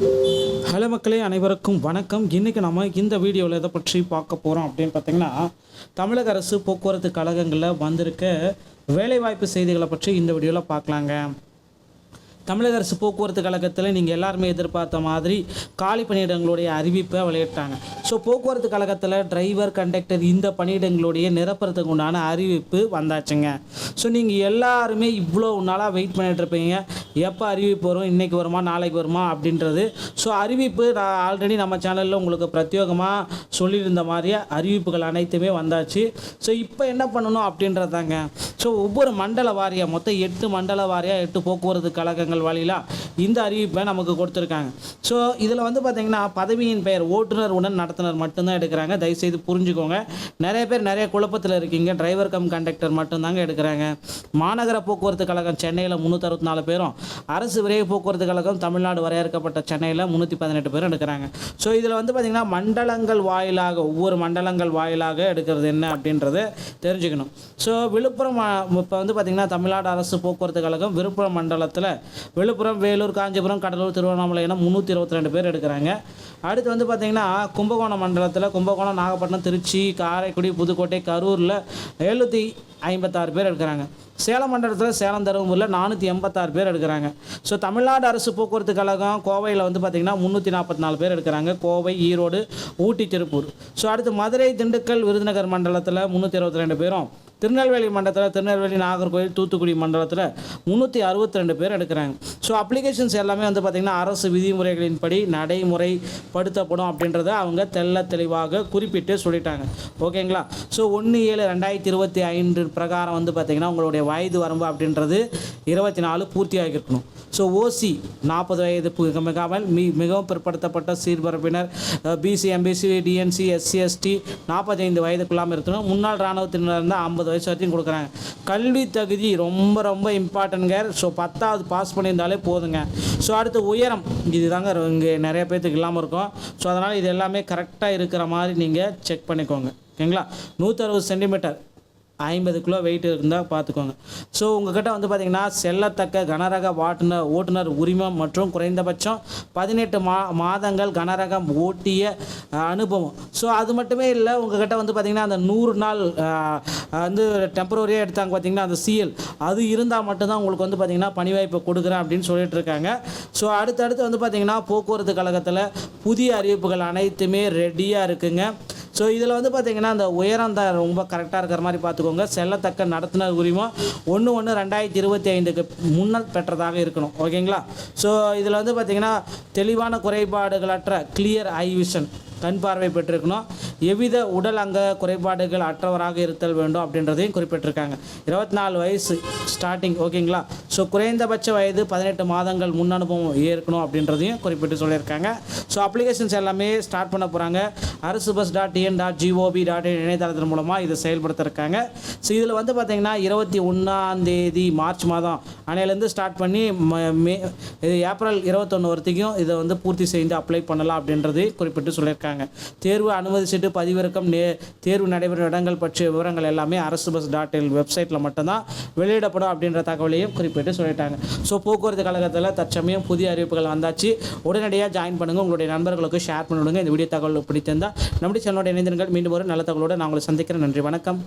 Hello மக்களே, அனைவருக்கும் வணக்கம். இன்றைக்கி நம்ம இந்த வீடியோவில் எதை பற்றி பார்க்க போகிறோம் அப்படின்னு பார்த்தீங்கன்னா, தமிழக அரசு போக்குவரத்து கழகங்களில் வந்திருக்க வேலைவாய்ப்பு செய்திகளை பற்றி இந்த வீடியோவில் பார்க்கலாங்க. தமிழக அரசு போக்குவரத்து கழகத்தில் நீங்கள் எல்லாருமே எதிர்பார்த்த மாதிரி காலி பணியிடங்களுடைய அறிவிப்பை வெளியிட்டாங்க. ஸோ போக்குவரத்து கழகத்தில் டிரைவர், கண்டக்டர் இந்த பணியிடங்களுடைய நிரப்புறதுக்கு உண்டான அறிவிப்பு வந்தாச்சுங்க. ஸோ நீங்கள் எல்லாருமே இவ்வளோ நாளாக வெயிட் பண்ணிகிட்டு இருப்பீங்க, எப்போ அறிவிப்பு வரும், இன்றைக்கி வருமா நாளைக்கு வருமா அப்படின்றது. ஸோ அறிவிப்பு நான் ஆல்ரெடி நம்ம சேனலில் உங்களுக்கு பிரத்யேகமாக சொல்லியிருந்த மாதிரியே அறிவிப்புகள் அனைத்துமே வந்தாச்சு. ஸோ இப்போ என்ன பண்ணணும் அப்படின்றதாங்க. ஸோ ஒவ்வொரு மண்டல வாரியாக மொத்தம் 8 மண்டல வாரியாக 8 போக்குவரத்து கழகங்கள் வழியில் இந்த அறிவிப்பை நமக்கு கொடுத்துருக்காங்க. ஸோ இதில் வந்து பார்த்திங்கன்னா பதவியின் பெயர் ஓட்டுநர் உடன் நடத்துனர் மட்டும்தான் எடுக்கிறாங்க. தயவுசெய்து புரிஞ்சுக்கோங்க. நிறைய பேர் நிறைய குழப்பத்தில் இருக்கீங்க. டிரைவர் கம் கண்டக்டர் மட்டும்தாங்க எடுக்கிறாங்க. மாநகர போக்குவரத்து கழகம் சென்னையில் 364 பேரும், அரசு விரைவு போக்குவரத்து கழகம் தமிழ்நாடு வரையறுக்கப்பட்ட சென்னையில் 318 பேரும் எடுக்கிறாங்க. ஸோ இதில் வந்து பார்த்திங்கன்னா மண்டலங்கள் வாயிலாக ஒவ்வொரு மண்டலங்கள் வாயிலாக எடுக்கிறது என்ன அப்படின்றது தெரிஞ்சுக்கணும். ஸோ விழுப்புரம் இப்போ வந்து பார்த்திங்கன்னா தமிழ்நாடு அரசு போக்குவரத்து கழகம் விழுப்புரம் மண்டலத்தில் விழுப்புரம், வேலூர், காஞ்சிபுரம், கடலூர், திருவண்ணாமலை என 322 பேர் எடுக்கிறாங்க. அடுத்து வந்து பார்த்திங்கன்னா கும்பகோணம் மண்டலத்தில் கும்பகோணம், நாகப்பட்டினம், திருச்சி, காரைக்குடி, புதுக்கோட்டை, கரூரில் 756 பேர் எடுக்கிறாங்க. சேலம் மண்டலத்தில் சேலம், தருமபுரியில் 486 பேர் எடுக்கிறாங்க. ஸோ தமிழ்நாடு அரசு போக்குவரத்து கழகம் கோவையில் வந்து பார்த்திங்கன்னா 344 பேர் எடுக்கிறாங்க. கோவை, ஈரோடு, ஊட்டி, திருப்பூர். ஸோ அடுத்து மதுரை, திண்டுக்கல், விருதுநகர் மண்டலத்தில் 322 பேரும், திருநெல்வேலி மண்டலத்தில் திருநெல்வேலி, நாகர்கோவில், தூத்துக்குடி மண்டலத்தில் 362 பேர் எடுக்கிறாங்க. ஸோ அப்ளிகேஷன்ஸ் எல்லாமே வந்து பார்த்திங்கன்னா அரசு விதிமுறைகளின்படி நடைமுறைப்படுத்தப்படும் அப்படின்றத அவங்க தெளிவாக குறிப்பிட்டு சொல்லிட்டாங்க. ஓகேங்களா? ஸோ 1/7/2025 பிரகாரம் வந்து பார்த்திங்கன்னா உங்களுடைய வயது வரம்பு அப்படின்றது 24 பூர்த்தியாக இருக்கணும். ஸோ ஓசி 40 வயது மிகாமல் மிகவும் பிற்படுத்தப்பட்ட சீர்பரப்பினர், BC, MBC, DNC, SC, ST 45 வயதுக்குள்ளாமல் இருக்கணும். முன்னாள் இராணுவத்தினர் இருந்தால் 50 வயசு வரைக்கும் கொடுக்குறாங்க. கல்வி தகுதி ரொம்ப இம்பார்ட்டன்ட்ங்க. ஸோ 10வது பாஸ் பண்ணியிருந்தாலே போதுங்க. ஸோ அடுத்து உயரம், இதுதாங்க இங்கே நிறைய பேர்த்துக்கு இல்லாமல் இருக்கும். ஸோ அதனால் இது எல்லாமே கரெக்டாக இருக்கிற மாதிரி நீங்கள் செக் பண்ணிக்கோங்க. ஓகேங்களா? 160 சென்டிமீட்டர், 50 கிலோ வெயிட் இருந்தால் பார்த்துக்கோங்க. ஸோ உங்கள்கிட்ட வந்து பார்த்திங்கன்னா செல்லத்தக்க கனரக ஓட்டுநர் உரிமம் மற்றும் குறைந்தபட்சம் 18 மாதங்கள் கனரகம் ஓட்டிய அனுபவம். ஸோ அது மட்டுமே இல்லை, உங்கள்கிட்ட வந்து பார்த்திங்கன்னா அந்த 100 நாள் வந்து டெம்பரரியாக எடுத்தாங்க பார்த்திங்கன்னா அந்த சிஎல், அது இருந்தால் மட்டும்தான் உங்களுக்கு வந்து பார்த்திங்கன்னா பணி வாய்ப்பை கொடுக்குறேன் அப்படின்னு சொல்லிட்டு இருக்காங்க. ஸோ அடுத்தடுத்து வந்து பார்த்திங்கன்னா போக்குவரத்து கழகத்தில் புதிய அறிவிப்புகள் அனைத்துமே ரெடியாக இருக்குங்க. ஸோ இதில் வந்து பார்த்திங்கன்னா அந்த உயரம் தான் ரொம்ப கரெக்டாக இருக்கிற மாதிரி பார்த்துக்கோங்க. செல்லத்தக்க நடத்துனர் உரிமம் 1/1/2025க்கு முன்னர் பெற்றதாக இருக்கணும். ஓகேங்களா? ஸோ இதில் வந்து பார்த்திங்கன்னா தெளிவான குறைபாடுகளற்ற கிளியர் ஐ விஷன், கண் பார்வை பெற்றிருக்கணும். எவ்வித உடல் அங்க குறைபாடுகள் அற்றவராக இருத்தல் வேண்டும் அப்படின்றதையும் குறிப்பிட்டிருக்காங்க. 24 வயசு ஸ்டார்டிங். ஓகேங்களா? ஸோ குறைந்தபட்ச வயது 18 மாதங்கள் முன் அனுபவம் இருக்கணும் அப்படின்றதையும் குறிப்பிட்டு சொல்லியிருக்காங்க. ஸோ அப்ளிகேஷன்ஸ் எல்லாமே ஸ்டார்ட் பண்ண போகிறாங்க. arasubus.tn.gov.in இணையதளத்தின் மூலமாக இதை செயல்படுத்திருக்காங்க. ஸோ இதில் வந்து பார்த்திங்கன்னா 21 மார்ச் மாதம் அன்னையிலேருந்து ஸ்டார்ட் பண்ணி ஏப்ரல் 21 வரைக்கும் இதை வந்து பூர்த்தி செய்து அப்ளை பண்ணலாம் அப்படின்றது குறிப்பிட்டு சொல்லியிருக்காங்க. தேர்வு அனுமதி சீட்டு, பதிவிறக்கம், தேர்வு நடைபெறும் இடங்கள் பற்றிய விவரங்கள் எல்லாமே arasubus.in வெப்சைட்டில் மட்டும்தான் வெளியிடப்படும் அப்படின்ற தகவலையும் குறிப்பிட்டு சொல்லிட்டாங்க. ஸோ போக்குவரத்து கழகத்தில் தற்சமயம் புதிய அறிவிப்புகள் வந்தாச்சு. உடனடியாக ஜாயின் பண்ணுங்கள், உங்களுடைய நண்பர்களுக்கு ஷேர் பண்ணிவிடுங்க. இந்த வீடியோ தகவல் பிடித்திருந்தால் நம்முடைய சேனலோட இணைந்திருங்கள். மீண்டும் ஒரு நல்ல தகவலோடு நான் உங்களை சந்திக்கிறேன். நன்றி, வணக்கம்.